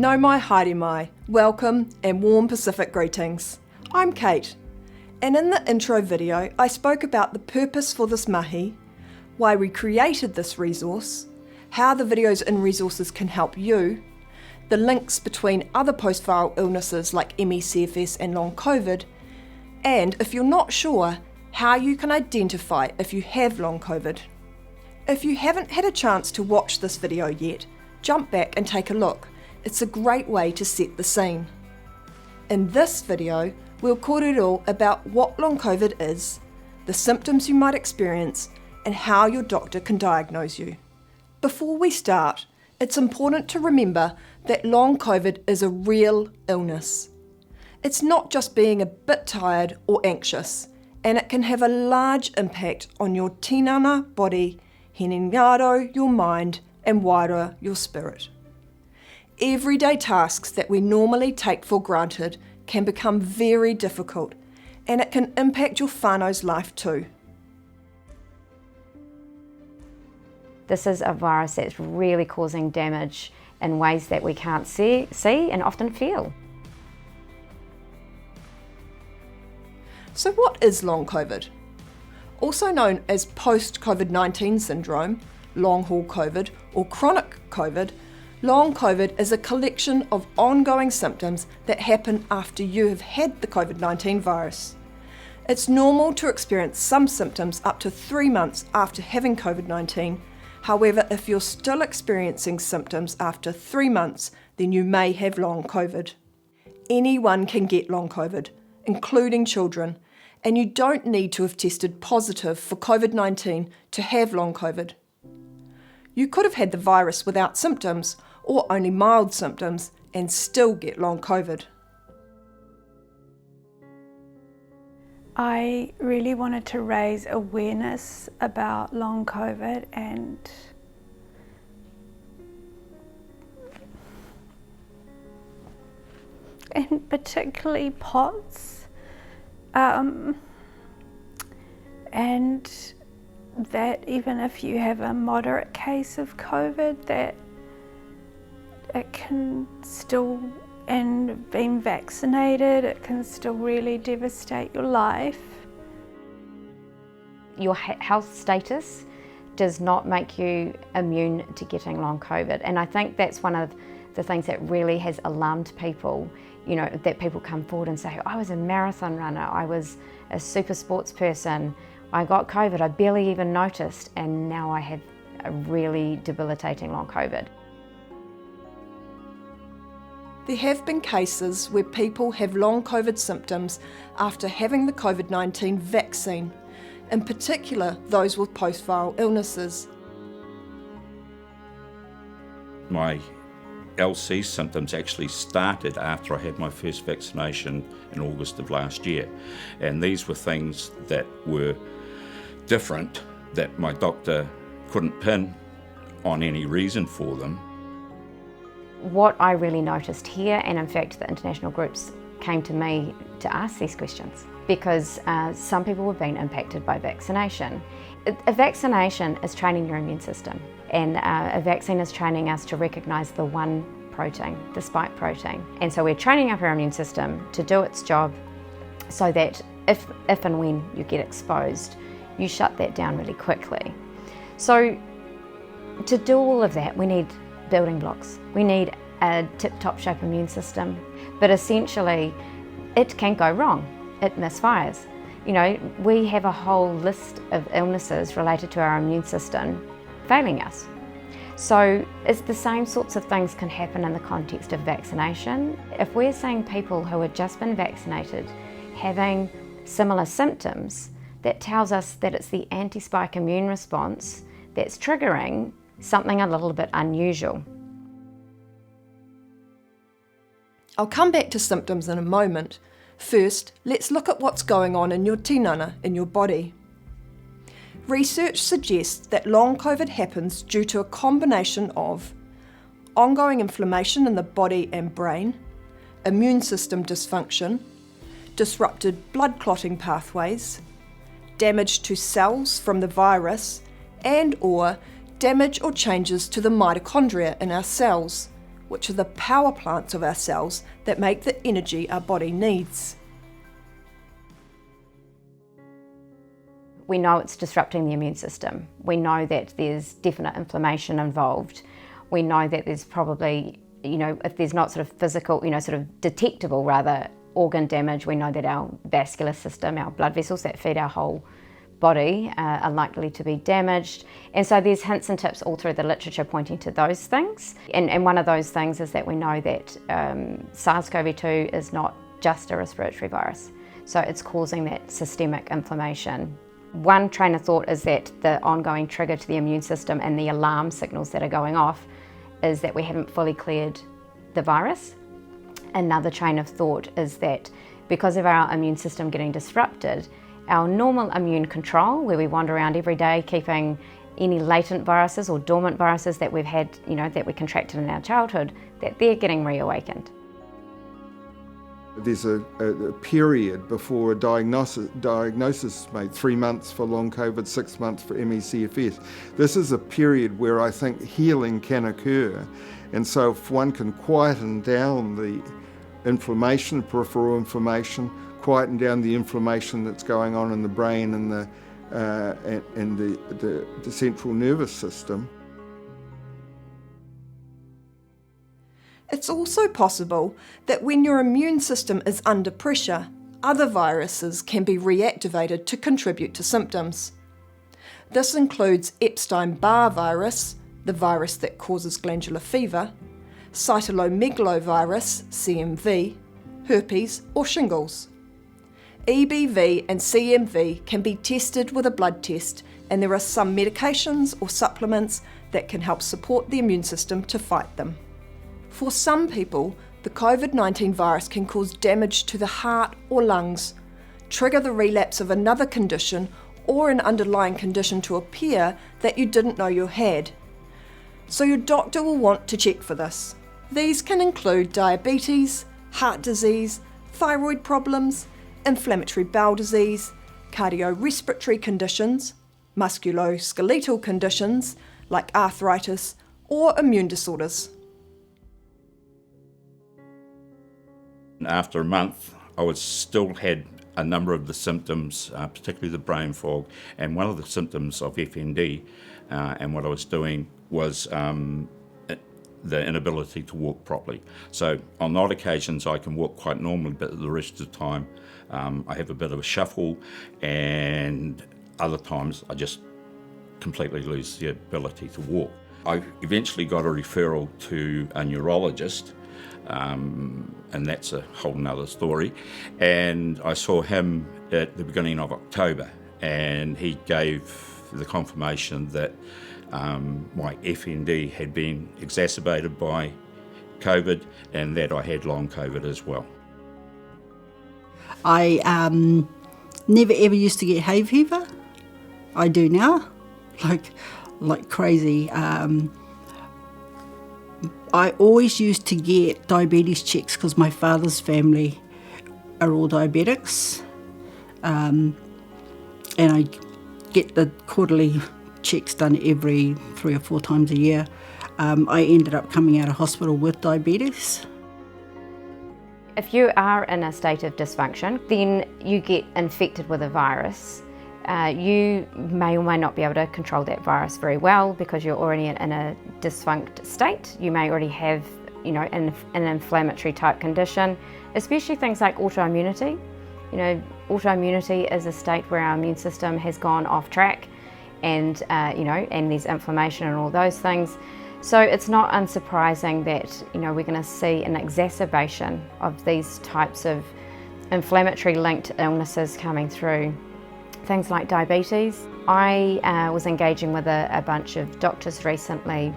No mai haere mai, welcome and warm Pacific greetings. I'm Kate, and in the intro video I spoke about the purpose for this mahi, why we created this resource, how the videos and resources can help you, the links between other post-viral illnesses like ME/CFS and long COVID, and if you're not sure, how you can identify if you have long COVID. If you haven't had a chance to watch this video yet, jump back and take a look. It's a great way to set the scene. In this video, we'll kōrero about what long COVID is, the symptoms you might experience, and how your doctor can diagnose you. Before we start, it's important to remember that long COVID is a real illness. It's not just being a bit tired or anxious, and it can have a large impact on your tinana body, hinengaro your mind, and wairua your spirit. Everyday tasks that we normally take for granted can become very difficult, and it can impact your whānau's life too. This is a virus that's really causing damage in ways that we can't see and often feel. So what is long COVID? Also known as post-COVID-19 syndrome, long-haul COVID, or chronic COVID, long COVID is a collection of ongoing symptoms that happen after you have had the COVID-19 virus. It's normal to experience some symptoms up to 3 months after having COVID-19. However, if you're still experiencing symptoms after 3 months, then you may have long COVID. Anyone can get long COVID, including children, and you don't need to have tested positive for COVID-19 to have long COVID. You could have had the virus without symptoms or only mild symptoms and still get long COVID. I really wanted to raise awareness about long COVID and particularly POTS, and that even if you have a moderate case of COVID, that it can still, and being vaccinated, it can still really devastate your life. Your health status does not make you immune to getting long COVID, and I think that's one of the things that really has alarmed people, you know, that people come forward and say, I was a marathon runner, I was a super sports person, I got COVID, I barely even noticed, and now I have a really debilitating long COVID. There have been cases where people have long COVID symptoms after having the COVID-19 vaccine, in particular those with post-viral illnesses. My LC symptoms actually started after I had my first vaccination in August of last year, and these were things that were different that my doctor couldn't pin on any reason for them. What I really noticed here, and in fact the international groups came to me to ask these questions, because some people were being impacted by vaccination. A vaccination is training your immune system, and a vaccine is training us to recognise the one protein, the spike protein. And so we're training up our immune system to do its job so that if and when you get exposed, you shut that down really quickly. So to do all of that, we need building blocks. We need a tip-top shape immune system, but essentially it can go wrong. It misfires. You know, we have a whole list of illnesses related to our immune system failing us. So it's the same sorts of things can happen in the context of vaccination. If we're seeing people who have just been vaccinated having similar symptoms, that tells us that it's the anti-spike immune response that's triggering something a little bit unusual. I'll come back to symptoms in a moment. First, let's look at what's going on in your tinana, in your body. Research suggests that long COVID happens due to a combination of ongoing inflammation in the body and brain, immune system dysfunction, disrupted blood clotting pathways, damage to cells from the virus, and/or damage or changes to the mitochondria in our cells, which are the power plants of our cells that make the energy our body needs. We know it's disrupting the immune system. We know that there's definite inflammation involved. We know that there's probably, if there's not sort of physical, sort of detectable rather, organ damage, we know that our vascular system, our blood vessels that feed our whole body are likely to be damaged. And so there's hints and tips all through the literature pointing to those things. And one of those things is that we know that SARS-CoV-2 is not just a respiratory virus. So it's causing that systemic inflammation. One train of thought is that the ongoing trigger to the immune system and the alarm signals that are going off is that we haven't fully cleared the virus. Another train of thought is that because of our immune system getting disrupted, our normal immune control, where we wander around every day keeping any latent viruses or dormant viruses that we've had, that we contracted in our childhood, that they're getting reawakened. There's a period before a diagnosis is made, 3 months for long COVID, 6 months for ME/CFS. This is a period where I think healing can occur. And so if one can quieten down the inflammation, peripheral inflammation, quieten down the inflammation that's going on in the brain and the central nervous system. It's also possible that when your immune system is under pressure, other viruses can be reactivated to contribute to symptoms. This includes Epstein-Barr virus, the virus that causes glandular fever, cytomegalovirus, CMV, herpes or shingles. EBV and CMV can be tested with a blood test, and there are some medications or supplements that can help support the immune system to fight them. For some people, the COVID-19 virus can cause damage to the heart or lungs, trigger the relapse of another condition or an underlying condition to appear that you didn't know you had. So your doctor will want to check for this. These can include diabetes, heart disease, thyroid problems, inflammatory bowel disease, cardiorespiratory conditions, musculoskeletal conditions like arthritis, or immune disorders. After a month, I still had a number of the symptoms, particularly the brain fog, and one of the symptoms of FND, and what I was doing was the inability to walk properly. So on odd occasions I can walk quite normally, but the rest of the time I have a bit of a shuffle, and other times I just completely lose the ability to walk. I eventually got a referral to a neurologist, and that's a whole nother story. And I saw him at the beginning of October, and he gave the confirmation that my FND had been exacerbated by COVID, and that I had long COVID as well. I never ever used to get hay fever. I do now, like crazy. I always used to get diabetes checks because my father's family are all diabetics, and I get the quarterly checks done every 3 or 4 times a year. I ended up coming out of hospital with diabetes. If you are in a state of dysfunction, then you get infected with a virus. You may or may not be able to control that virus very well because you're already in a dysfunct state. You may already have, an inflammatory type condition, especially things like autoimmunity. Autoimmunity is a state where our immune system has gone off track, and and there's inflammation and all those things. So it's not unsurprising that we're going to see an exacerbation of these types of inflammatory linked illnesses coming through. Things like diabetes. I was engaging with a bunch of doctors recently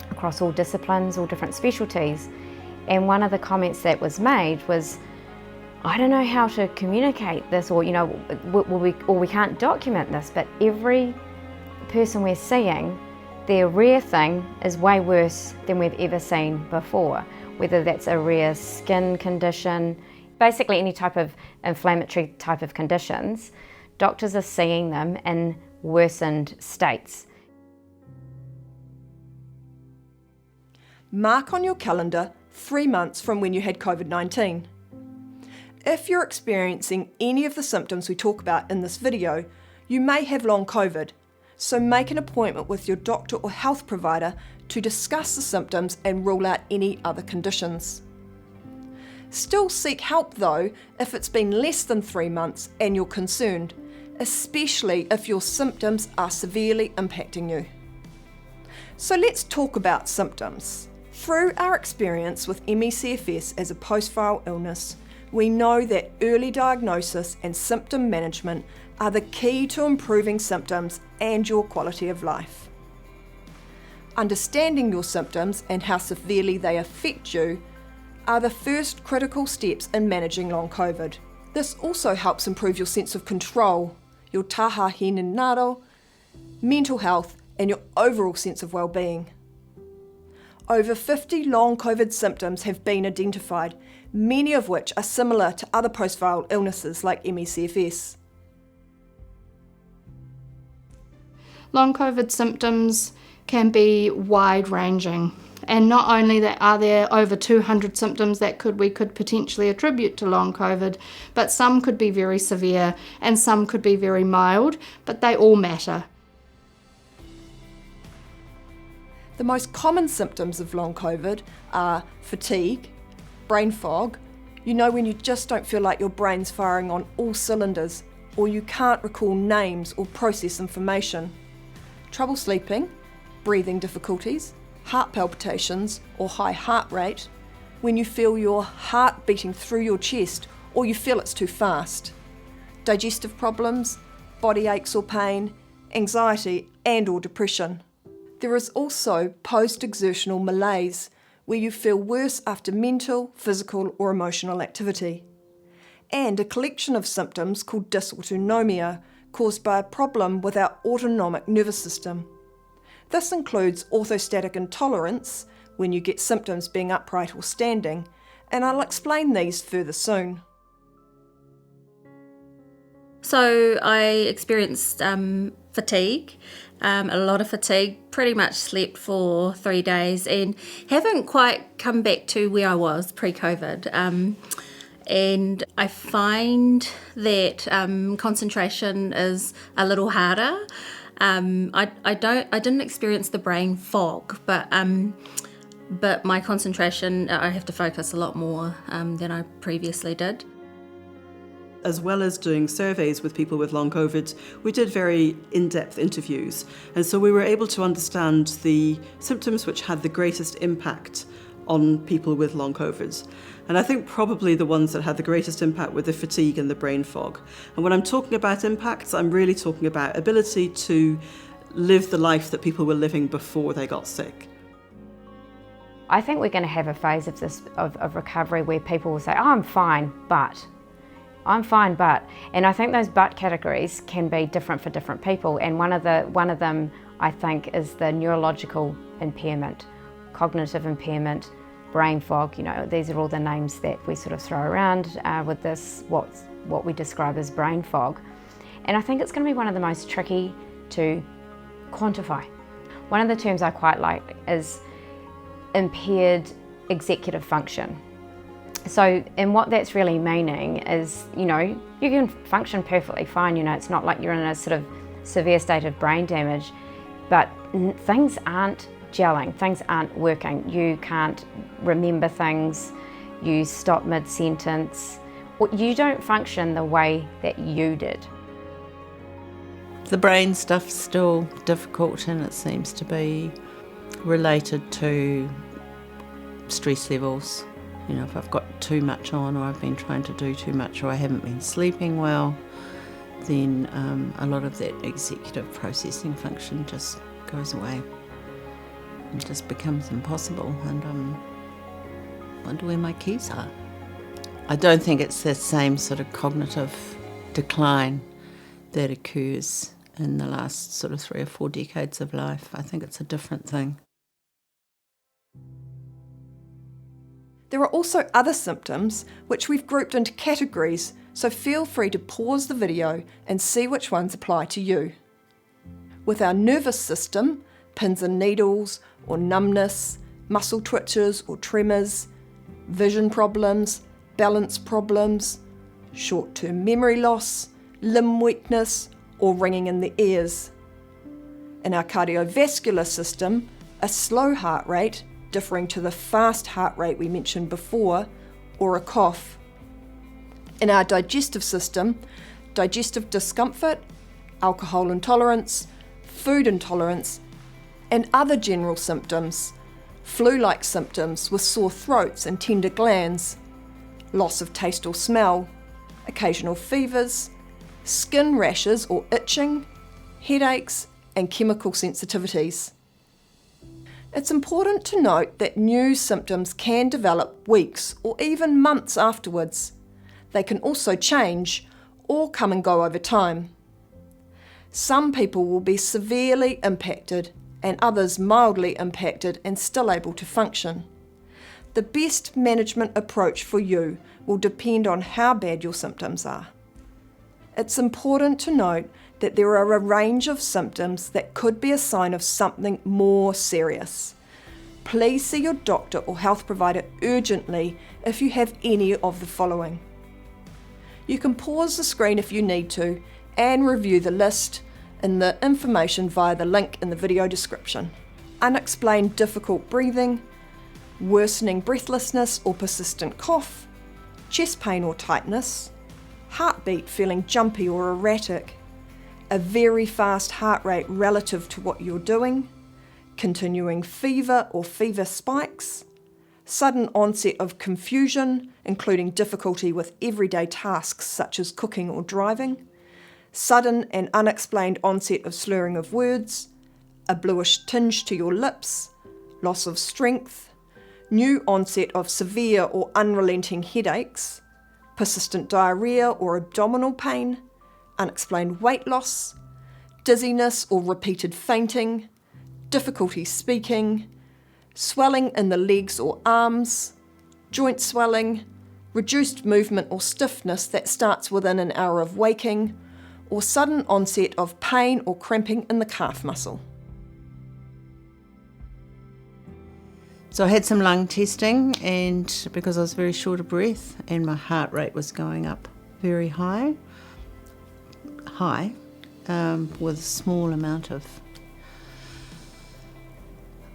across all disciplines, all different specialties, and one of the comments that was made was, I don't know how to communicate this, or we can't document this, but every person we're seeing, their rare thing is way worse than we've ever seen before, whether that's a rare skin condition, basically any type of inflammatory type of conditions. Doctors are seeing them in worsened states. Mark on your calendar 3 months from when you had COVID-19. If you're experiencing any of the symptoms we talk about in this video, you may have long COVID, so make an appointment with your doctor or health provider to discuss the symptoms and rule out any other conditions. Still seek help though if it's been less than 3 months and you're concerned, especially if your symptoms are severely impacting you. So let's talk about symptoms. Through our experience with ME/CFS as a post-viral illness, we know that early diagnosis and symptom management are the key to improving symptoms and your quality of life. Understanding your symptoms and how severely they affect you are the first critical steps in managing long COVID. This also helps improve your sense of control, your taha hinenaro, mental health, and your overall sense of well-being. Over 50 long COVID symptoms have been identified, many of which are similar to other post-viral illnesses like ME/CFS. Long COVID symptoms can be wide-ranging, and not only that are there over 200 symptoms that we could potentially attribute to long COVID, but some could be very severe and some could be very mild, but they all matter. The most common symptoms of long COVID are fatigue, brain fog, you know when you just don't feel like your brain's firing on all cylinders, or you can't recall names or process information, trouble sleeping, breathing difficulties, heart palpitations or high heart rate, when you feel your heart beating through your chest or you feel it's too fast, digestive problems, body aches or pain, anxiety and or depression. There is also post-exertional malaise, where you feel worse after mental, physical or emotional activity, and a collection of symptoms called dysautonomia caused by a problem with our autonomic nervous system. This includes orthostatic intolerance, when you get symptoms being upright or standing, and I'll explain these further soon. So I experienced fatigue, a lot of fatigue, pretty much slept for 3 days and haven't quite come back to where I was pre-COVID. And I find that concentration is a little harder. I didn't experience the brain fog, but my concentration, I have to focus a lot more than I previously did. As well as doing surveys with people with long COVID, we did very in-depth interviews. And so we were able to understand the symptoms which had the greatest impact on people with long COVID. And I think probably the ones that had the greatest impact were the fatigue and the brain fog. And when I'm talking about impacts, I'm really talking about ability to live the life that people were living before they got sick. I think we're going to have a phase of this of recovery where people will say, oh, I'm fine, but. And I think those but categories can be different for different people, and one of them I think is the neurological impairment, cognitive impairment, brain fog. You know, these are all the names that we sort of throw around with this, what we describe as brain fog. And I think it's going to be one of the most tricky to quantify. One of the terms I quite like is impaired executive function. So, and what that's really meaning is, you know, you can function perfectly fine, you know, it's not like you're in a sort of severe state of brain damage, but things aren't gelling, things aren't working. You can't remember things, you stop mid-sentence, or you don't function the way that you did. The brain stuff's still difficult, and it seems to be related to stress levels. You know, if I've got too much on, or I've been trying to do too much, or I haven't been sleeping well, then a lot of that executive processing function just goes away. It just becomes impossible, and I wonder where my keys are. I don't think it's the same sort of cognitive decline that occurs in the last sort of 3 or 4 decades of life. I think it's a different thing. There are also other symptoms which we've grouped into categories, so feel free to pause the video and see which ones apply to you. With our nervous system, pins and needles or numbness, muscle twitches or tremors, vision problems, balance problems, short-term memory loss, limb weakness, or ringing in the ears. In our cardiovascular system, a slow heart rate, differing to the fast heart rate we mentioned before, or a cough. In our digestive system, digestive discomfort, alcohol intolerance, food intolerance, and other general symptoms, flu-like symptoms with sore throats and tender glands, loss of taste or smell, occasional fevers, skin rashes or itching, headaches, and chemical sensitivities. It's important to note that new symptoms can develop weeks or even months afterwards. They can also change or come and go over time. Some people will be severely impacted and others mildly impacted and still able to function. The best management approach for you will depend on how bad your symptoms are. It's important to note that there are a range of symptoms that could be a sign of something more serious. Please see your doctor or health provider urgently if you have any of the following. You can pause the screen if you need to and review the list in the information via the link in the video description. Unexplained difficult breathing, worsening breathlessness or persistent cough, chest pain or tightness, heartbeat feeling jumpy or erratic, a very fast heart rate relative to what you're doing, continuing fever or fever spikes, sudden onset of confusion, including difficulty with everyday tasks such as cooking or driving, sudden and unexplained onset of slurring of words, a bluish tinge to your lips, loss of strength, new onset of severe or unrelenting headaches, persistent diarrhea or abdominal pain, unexplained weight loss, dizziness or repeated fainting, difficulty speaking, swelling in the legs or arms, joint swelling, reduced movement or stiffness that starts within an hour of waking, or sudden onset of pain or cramping in the calf muscle. So I had some lung testing, and because I was very short of breath and my heart rate was going up very high, with a small amount of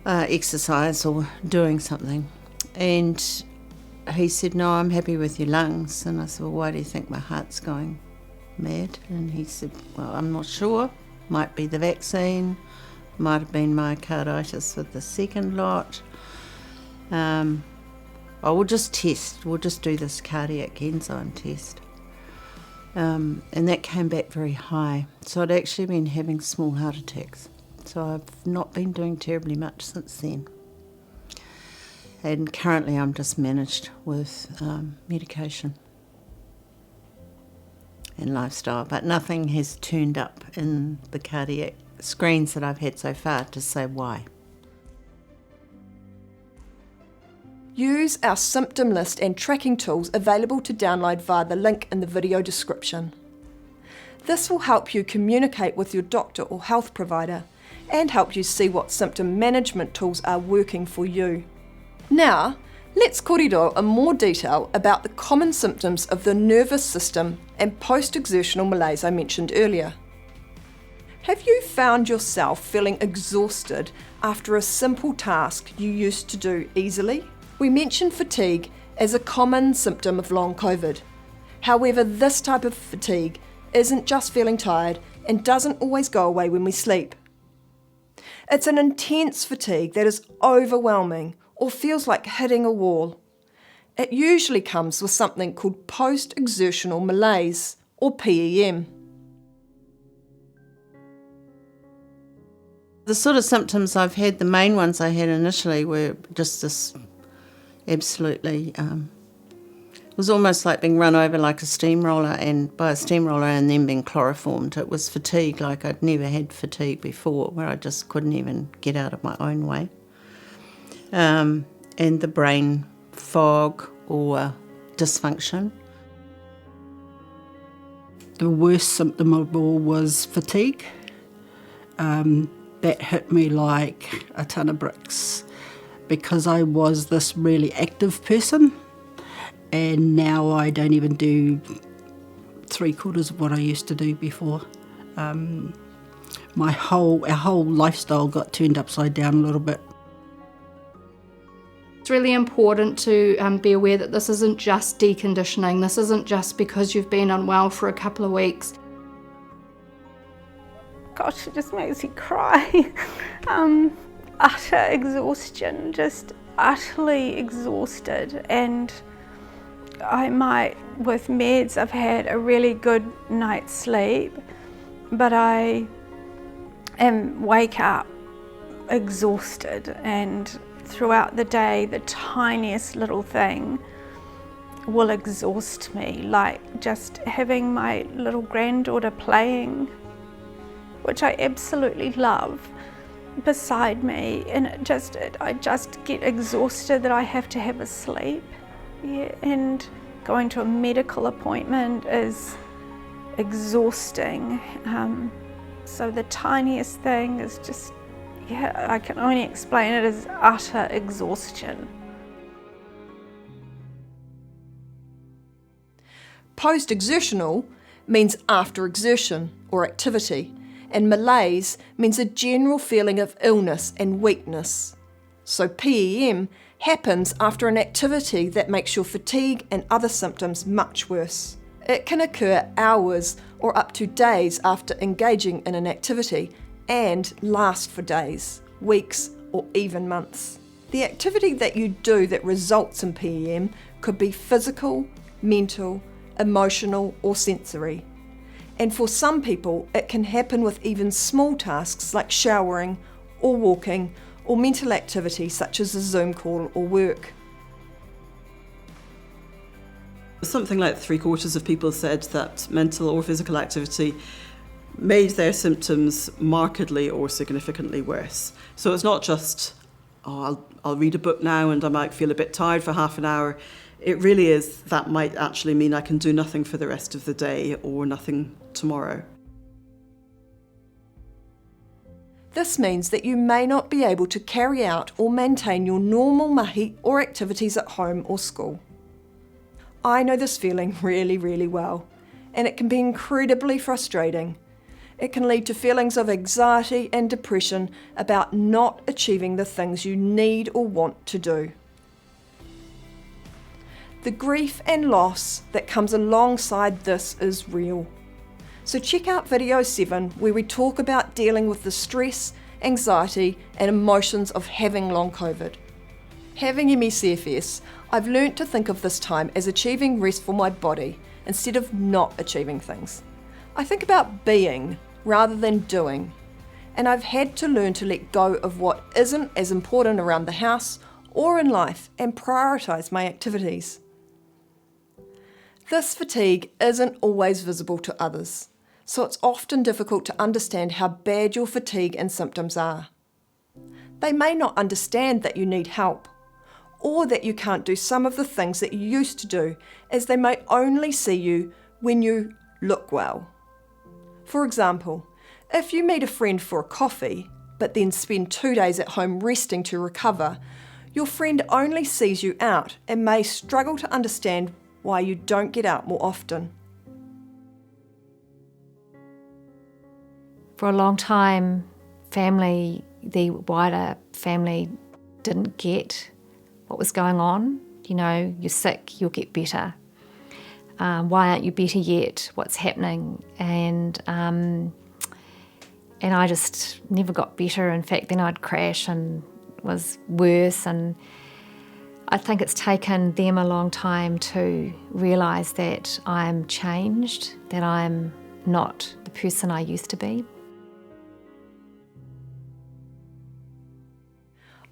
exercise or doing something. And he said, "No, I'm happy with your lungs." And I said, "Well, why do you think my heart's going mad?" And he said, "Well, I'm not sure. Might be the vaccine, might have been myocarditis with the second lot. We'll just test. We'll just do this cardiac enzyme test." And that came back very high. So I'd actually been having small heart attacks. So I've not been doing terribly much since then. And currently I'm just managed with medication and lifestyle, but nothing has turned up in the cardiac screens that I've had so far to say why. Use our symptom list and tracking tools available to download via the link in the video description. This will help you communicate with your doctor or health provider and help you see what symptom management tools are working for you. Now, let's kōrero in more detail about the common symptoms of the nervous system and post-exertional malaise I mentioned earlier. Have you found yourself feeling exhausted after a simple task you used to do easily? We mentioned fatigue as a common symptom of long COVID. However, this type of fatigue isn't just feeling tired and doesn't always go away when we sleep. It's an intense fatigue that is overwhelming or feels like hitting a wall. It usually comes with something called post-exertional malaise, or PEM. The sort of symptoms I've had, the main ones I had initially were just this absolutely, it was almost like being run over like a steamroller, and by a steamroller and then being chloroformed. It was fatigue like I'd never had fatigue before, where I just couldn't even get out of my own way. And the brain fog or dysfunction. The worst symptom of all was fatigue. That hit me like a ton of bricks. because I was this really active person, and now I don't even do 3/4 of what I used to do before. Our whole lifestyle got turned upside down a little bit. It's really important to be aware that this isn't just deconditioning. This isn't just because you've been unwell for a couple of weeks. Gosh, it just makes me cry. Utter exhaustion, just utterly exhausted. And I might, with meds, I've had a really good night's sleep, but I wake up exhausted, and throughout the day the tiniest little thing will exhaust me, like just having my little granddaughter playing, which I absolutely love, beside me, and I just get exhausted that I have to have a sleep. Yeah, and going to a medical appointment is exhausting. So the tiniest thing is just, yeah, I can only explain it as utter exhaustion. Post-exertional means after exertion or activity, and malaise means a general feeling of illness and weakness. So PEM happens after an activity that makes your fatigue and other symptoms much worse. It can occur hours or up to days after engaging in an activity and last for days, weeks, or even months. The activity that you do that results in PEM could be physical, mental, emotional, or sensory. And for some people, it can happen with even small tasks like showering or walking, or mental activity such as a Zoom call or work. Something like 3/4 of people said that mental or physical activity made their symptoms markedly or significantly worse. So it's not just, I'll read a book now and I might feel a bit tired for half an hour. It really is, that might actually mean I can do nothing for the rest of the day or nothing tomorrow. This means that you may not be able to carry out or maintain your normal mahi or activities at home or school. I know this feeling really, really well, and it can be incredibly frustrating. It can lead to feelings of anxiety and depression about not achieving the things you need or want to do. The grief and loss that comes alongside this is real. So check out video 7 where we talk about dealing with the stress, anxiety and emotions of having long COVID. Having ME/CFS, I've learnt to think of this time as achieving rest for my body instead of not achieving things. I think about being rather than doing, and I've had to learn to let go of what isn't as important around the house or in life and prioritise my activities. This fatigue isn't always visible to others, so it's often difficult to understand how bad your fatigue and symptoms are. They may not understand that you need help, or that you can't do some of the things that you used to do, as they may only see you when you look well. For example, if you meet a friend for a coffee, but then spend 2 days at home resting to recover, your friend only sees you out and may struggle to understand why you don't get out more often. For a long time, the wider family didn't get what was going on. You know, you're sick, you'll get better. Why aren't you better yet? What's happening? And I just never got better. In fact, then I'd crash and it was worse. And I think it's taken them a long time to realise that I'm changed, that I'm not the person I used to be.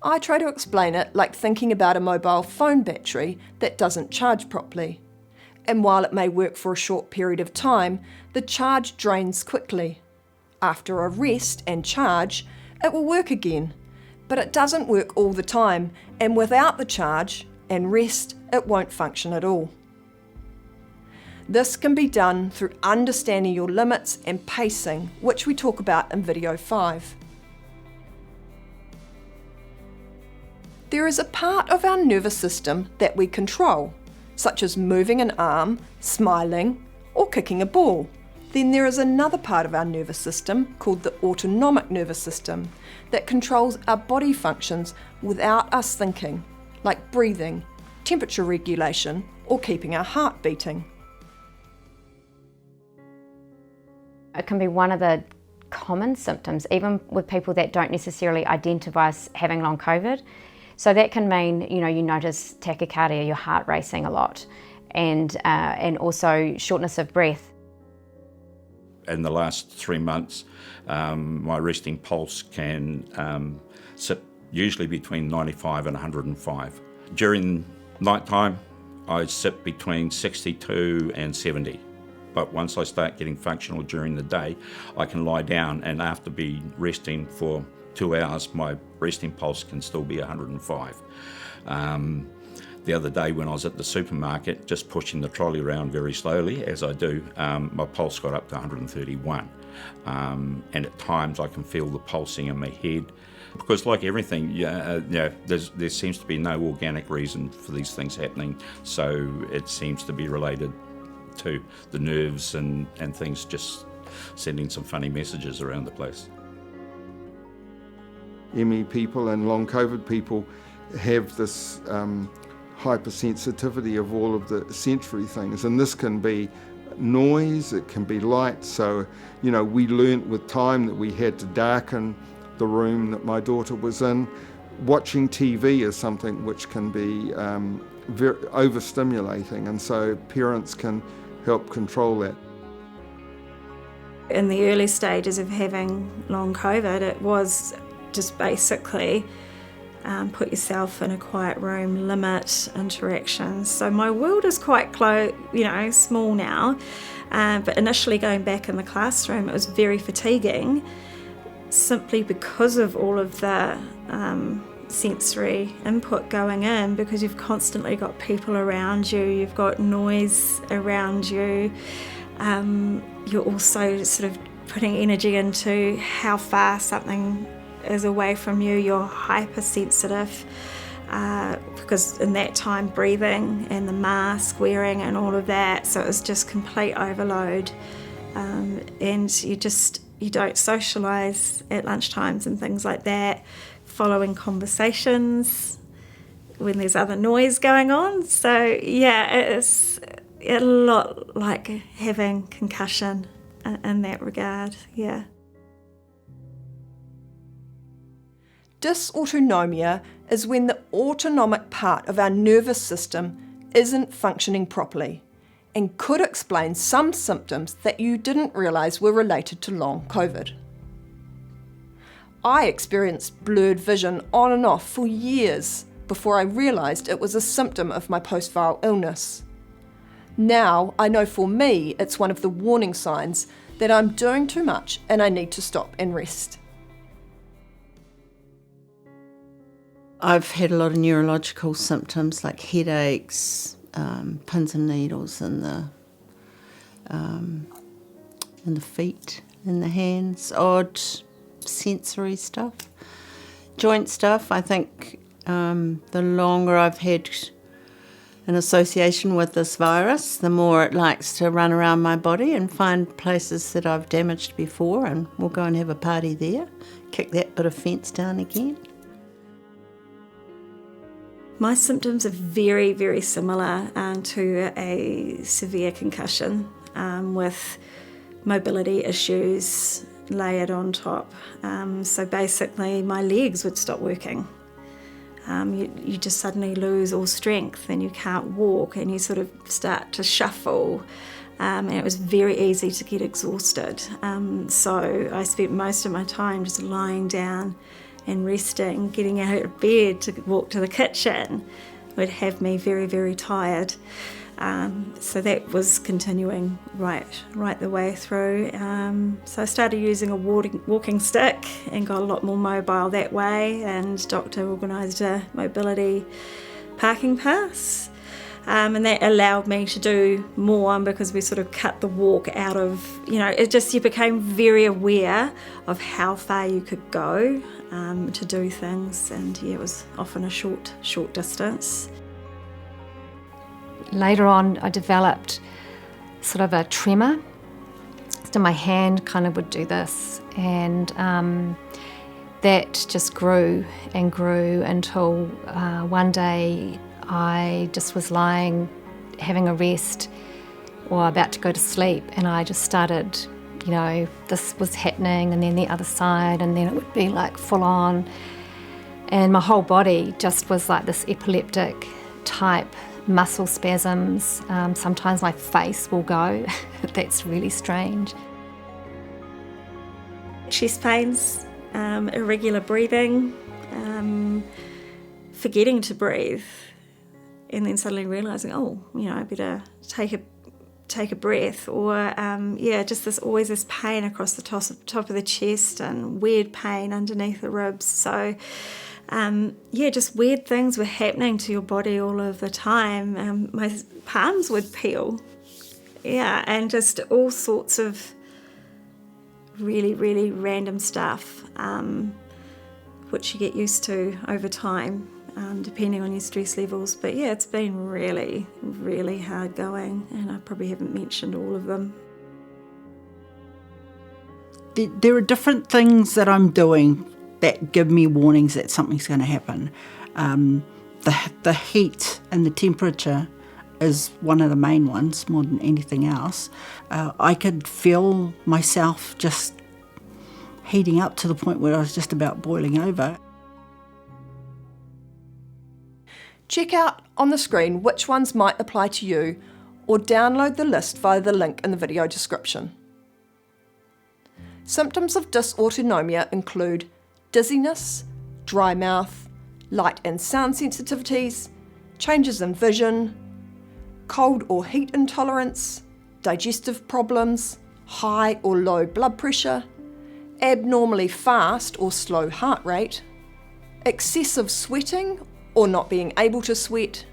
I try to explain it like thinking about a mobile phone battery that doesn't charge properly. And while it may work for a short period of time, the charge drains quickly. After a rest and charge, it will work again, but it doesn't work all the time, and without the charge and rest, it won't function at all. This can be done through understanding your limits and pacing, which we talk about in video 5. There is a part of our nervous system that we control, such as moving an arm, smiling, or kicking a ball. Then there is another part of our nervous system called the autonomic nervous system that controls our body functions without us thinking, like breathing, temperature regulation, or keeping our heart beating. It can be one of the common symptoms, even with people that don't necessarily identify as having long COVID. So that can mean, you notice tachycardia, your heart racing a lot, and also shortness of breath. In the last 3 months, my resting pulse can sit usually between 95 and 105. During night time, I sit between 62 and 70. But once I start getting functional during the day, I can lie down, and after resting for 2 hours, my resting pulse can still be 105. The other day when I was at the supermarket, just pushing the trolley around very slowly, as I do, my pulse got up to 131. And at times I can feel the pulsing in my head. Because like everything, there seems to be no organic reason for these things happening, so it seems to be related to the nerves and things just sending some funny messages around the place. ME people and long COVID people have this hypersensitivity of all of the sensory things, and this can be noise, it can be light. So, we learnt with time that we had to darken the room that my daughter was in. Watching TV is something which can be very overstimulating, and so parents can help control that. In the early stages of having long COVID, it was just basically put yourself in a quiet room, limit interactions. So my world is quite small now, but initially going back in the classroom, it was very fatiguing, simply because of all of the sensory input going in, because you've constantly got people around you, you've got noise around you, you're also sort of putting energy into how far something is away from you. You're hypersensitive because in that time breathing and the mask wearing and all of that, so it was just complete overload, and you don't socialise at lunchtimes and things like that, following conversations when there's other noise going on. So it's a lot like having concussion in that regard, yeah. Dysautonomia is when the autonomic part of our nervous system isn't functioning properly and could explain some symptoms that you didn't realise were related to long COVID. I experienced blurred vision on and off for years before I realised it was a symptom of my post-viral illness. Now I know for me it's one of the warning signs that I'm doing too much and I need to stop and rest. I've had a lot of neurological symptoms like headaches, pins and needles in the feet, in the hands, odd sensory stuff, joint stuff. I think the longer I've had an association with this virus, the more it likes to run around my body and find places that I've damaged before, and we'll go and have a party there, kick that bit of fence down again. My symptoms are very, very similar to a severe concussion, with mobility issues layered on top. So basically my legs would stop working. You just suddenly lose all strength and you can't walk and you sort of start to shuffle. And it was very easy to get exhausted. So I spent most of my time just lying down and resting. Getting out of bed to walk to the kitchen would have me very, very tired. So that was continuing right the way through. So I started using a walking stick and got a lot more mobile that way, and doctor organised a mobility parking pass. And that allowed me to do more because we sort of cut the walk out of, you became very aware of how far you could go. to do things, and it was often a short distance. Later on, I developed sort of a tremor. So my hand kind of would do this, and that just grew and grew until one day I just was lying, having a rest, or about to go to sleep, and I just started, this was happening, and then the other side, and then it would be like full on, and my whole body just was like this epileptic type muscle spasms. Sometimes my face will go. That's really strange. Chest pains, irregular breathing, forgetting to breathe, and then suddenly realising, I better take a breath, or just always this pain across the top of the chest, and weird pain underneath the ribs. So just weird things were happening to your body all of the time. My palms would peel, and just all sorts of really, really random stuff, which you get used to over time, depending on your stress levels. But it's been really, really hard going, and I probably haven't mentioned all of them. There are different things that I'm doing that give me warnings that something's going to happen. The heat and the temperature is one of the main ones, more than anything else. I could feel myself just heating up to the point where I was just about boiling over. Check out on the screen which ones might apply to you, or download the list via the link in the video description. Symptoms of dysautonomia include dizziness, dry mouth, light and sound sensitivities, changes in vision, cold or heat intolerance, digestive problems, high or low blood pressure, abnormally fast or slow heart rate, excessive sweating or not being able to sweat,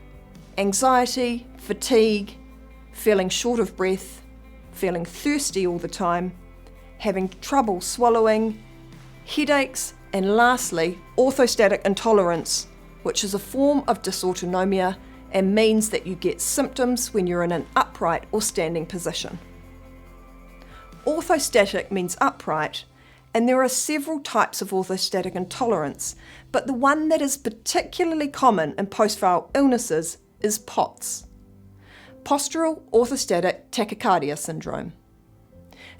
anxiety, fatigue, feeling short of breath, feeling thirsty all the time, having trouble swallowing, headaches, and lastly, orthostatic intolerance, which is a form of dysautonomia and means that you get symptoms when you're in an upright or standing position. Orthostatic means upright, and there are several types of orthostatic intolerance, but the one that is particularly common in post-viral illnesses is POTS, postural orthostatic tachycardia syndrome.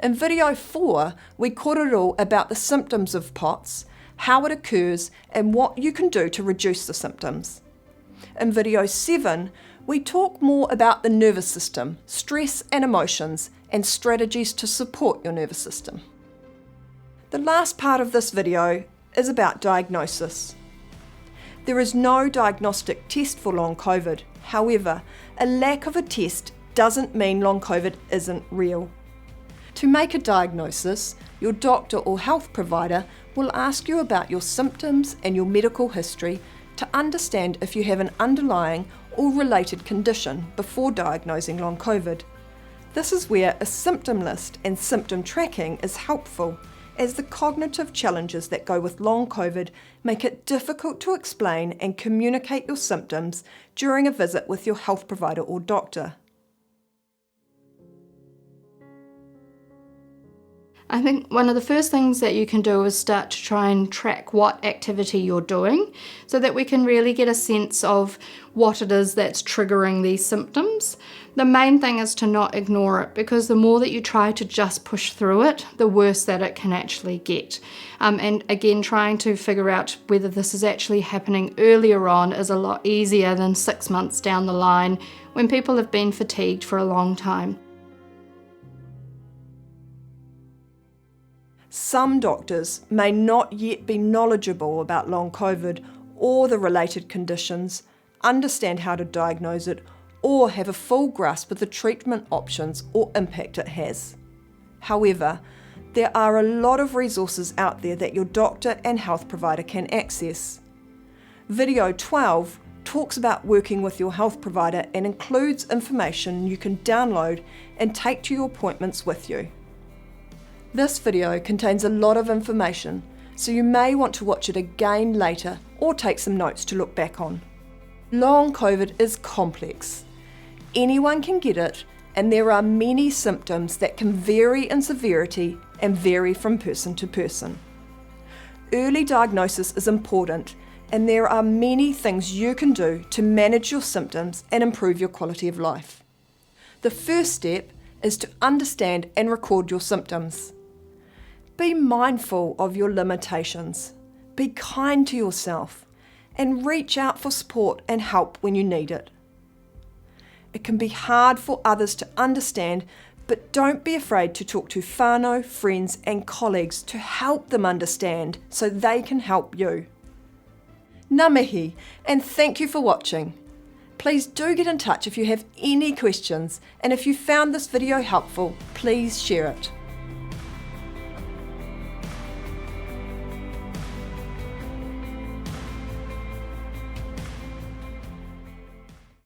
In video 4, we caught it all about the symptoms of POTS, how it occurs, and what you can do to reduce the symptoms. In video 7, we talk more about the nervous system, stress and emotions, and strategies to support your nervous system. The last part of this video is about diagnosis. There is no diagnostic test for long COVID. However, a lack of a test doesn't mean long COVID isn't real. To make a diagnosis, your doctor or health provider will ask you about your symptoms and your medical history to understand if you have an underlying or related condition before diagnosing long COVID. This is where a symptom list and symptom tracking is helpful, as the cognitive challenges that go with long COVID make it difficult to explain and communicate your symptoms during a visit with your health provider or doctor. I think one of the first things that you can do is start to try and track what activity you're doing, so that we can really get a sense of what it is that's triggering these symptoms. The main thing is to not ignore it, because the more that you try to just push through it, the worse that it can actually get. And again, trying to figure out whether this is actually happening earlier on is a lot easier than 6 months down the line when people have been fatigued for a long time. Some doctors may not yet be knowledgeable about long COVID or the related conditions, understand how to diagnose it, or have a full grasp of the treatment options or impact it has. However, there are a lot of resources out there that your doctor and health provider can access. Video 12 talks about working with your health provider and includes information you can download and take to your appointments with you. This video contains a lot of information, so you may want to watch it again later or take some notes to look back on. Long COVID is complex. Anyone can get it, and there are many symptoms that can vary in severity and vary from person to person. Early diagnosis is important, and there are many things you can do to manage your symptoms and improve your quality of life. The first step is to understand and record your symptoms. Be mindful of your limitations, be kind to yourself, and reach out for support and help when you need it. It can be hard for others to understand, but don't be afraid to talk to whānau, friends and colleagues to help them understand so they can help you. Ngā mihi, and thank you for watching. Please do get in touch if you have any questions, and if you found this video helpful, please share it.